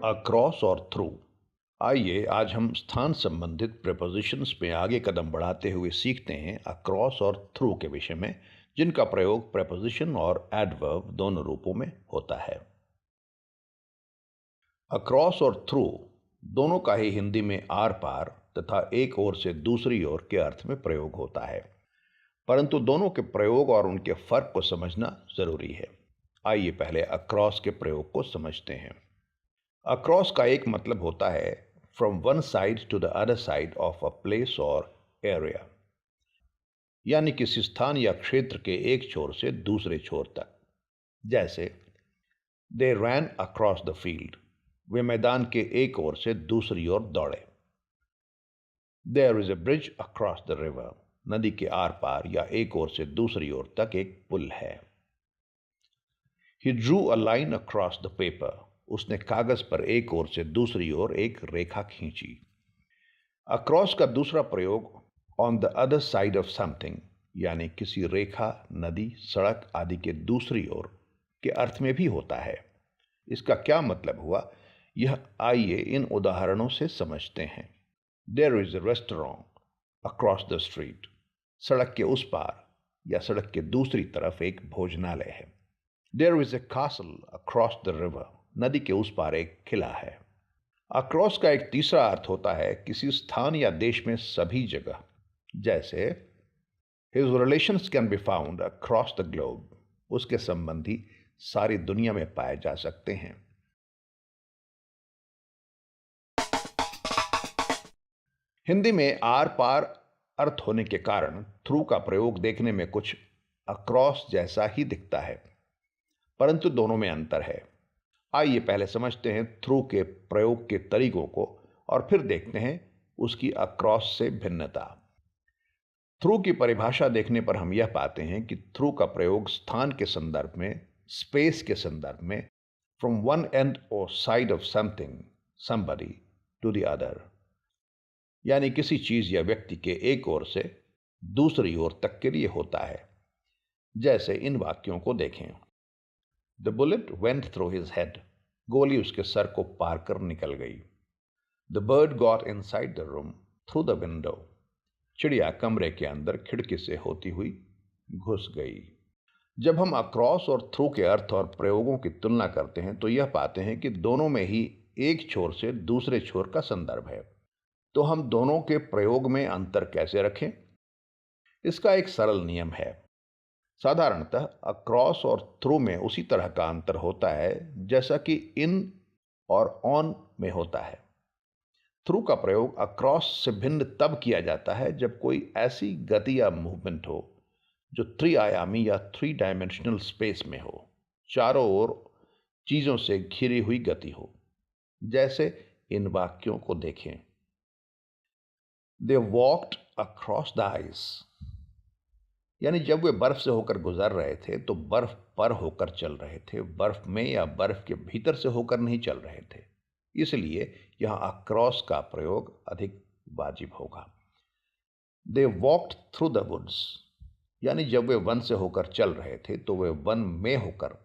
Across और through. आइए आज हम स्थान संबंधित प्रेपोजिशंस में आगे कदम बढ़ाते हुए सीखते हैं अक्रॉस और थ्रू के विषय में, जिनका प्रयोग प्रेपोजिशन और एडवर्ब दोनों रूपों में होता है। अक्रॉस और थ्रू दोनों का ही हिंदी में आर पार तथा एक ओर से दूसरी ओर के अर्थ में प्रयोग होता है, परंतु दोनों के प्रयोग और उनके फर्क को समझना जरूरी है। आइए पहले अक्रॉस के प्रयोग को समझते हैं। अक्रॉस का एक मतलब होता है from one side to the other side of a place और एरिया, यानी किसी स्थान या क्षेत्र के एक छोर से दूसरे छोर तक। जैसे they ran across the field, वे मैदान के एक ओर से दूसरी ओर दौड़े। There is a bridge across the river, नदी के आर पार या एक ओर से दूसरी ओर तक एक पुल है। He drew a line across the paper, उसने कागज पर एक ओर से दूसरी ओर एक रेखा खींची। अक्रॉस का दूसरा प्रयोग on the other side of something, यानी किसी रेखा, नदी, सड़क आदि के दूसरी ओर के अर्थ में भी होता है। इसका क्या मतलब हुआ, यह आइए इन उदाहरणों से समझते हैं। There is a restaurant across the street, सड़क के उस पार या सड़क के दूसरी तरफ एक भोजनालय है। There is a castle across the river, नदी के उस पार एक किला है। अक्रॉस का एक तीसरा अर्थ होता है किसी स्थान या देश में सभी जगह। जैसे his relations can be found across the globe, उसके संबंधी सारी दुनिया में पाए जा सकते हैं। हिंदी में आर पार अर्थ होने के कारण थ्रू का प्रयोग देखने में कुछ अक्रॉस जैसा ही दिखता है, परंतु दोनों में अंतर है। आइए पहले समझते हैं थ्रू के प्रयोग के तरीकों को और फिर देखते हैं उसकी अक्रॉस से भिन्नता। थ्रू की परिभाषा देखने पर हम यह पाते हैं कि थ्रू का प्रयोग स्थान के संदर्भ में, स्पेस के संदर्भ में, फ्रॉम वन एंड और side of something somebody to the other, यानी किसी चीज या व्यक्ति के एक ओर से दूसरी ओर तक के लिए होता है। जैसे इन वाक्यों को देखें। The bullet went through his head, गोली उसके सर को पार कर निकल गई। The bird got inside the room through the window, चिड़िया कमरे के अंदर खिड़की से होती हुई घुस गई। जब हम अक्रॉस और थ्रू के अर्थ और प्रयोगों की तुलना करते हैं तो यह पाते हैं कि दोनों में ही एक छोर से दूसरे छोर का संदर्भ है। तो हम दोनों के प्रयोग में अंतर कैसे रखें? इसका एक सरल नियम है। साधारणतः अक्रॉस और थ्रू में उसी तरह का अंतर होता है जैसा कि इन और ऑन में होता है। थ्रू का प्रयोग अक्रॉस से भिन्न तब किया जाता है जब कोई ऐसी गति या मूवमेंट हो जो त्रिआयामी या थ्री डायमेंशनल स्पेस में हो, चारों ओर चीजों से घिरी हुई गति हो। जैसे इन वाक्यों को देखें। दे वॉक्ड अक्रॉस द आइस, यानी जब वे बर्फ से होकर गुजर रहे थे तो बर्फ पर होकर चल रहे थे, बर्फ में या बर्फ के भीतर से होकर नहीं चल रहे थे। इसलिए यहां अक्रॉस का प्रयोग अधिक वाजिब होगा। दे वॉक्ड थ्रू द वुड्स, यानी जब वे वन से होकर चल रहे थे तो वे वन में होकर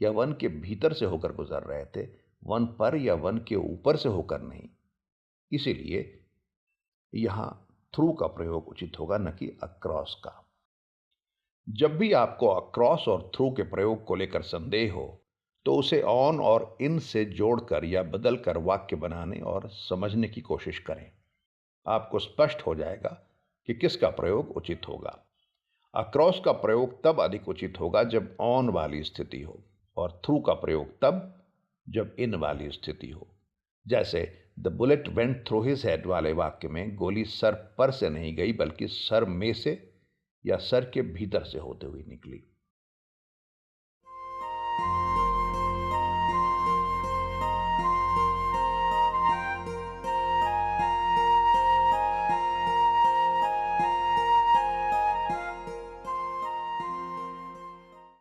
या वन के भीतर से होकर गुजर रहे थे, वन पर या वन के ऊपर से होकर नहीं। इसीलिए यहां थ्रू का प्रयोग उचित होगा, न कि अक्रॉस का। जब भी आपको अक्रॉस और थ्रू के प्रयोग को लेकर संदेह हो तो उसे ऑन और इन से जोड़कर या बदलकर वाक्य बनाने और समझने की कोशिश करें। आपको स्पष्ट हो जाएगा कि किसका प्रयोग उचित होगा। अक्रॉस का प्रयोग तब अधिक उचित होगा जब ऑन वाली स्थिति हो, और थ्रू का प्रयोग तब जब इन वाली स्थिति हो। जैसे the bullet went through his head वाले वाक्य में गोली सर पर से नहीं गई बल्कि सर में से या सर के भीतर से होते हुए निकली।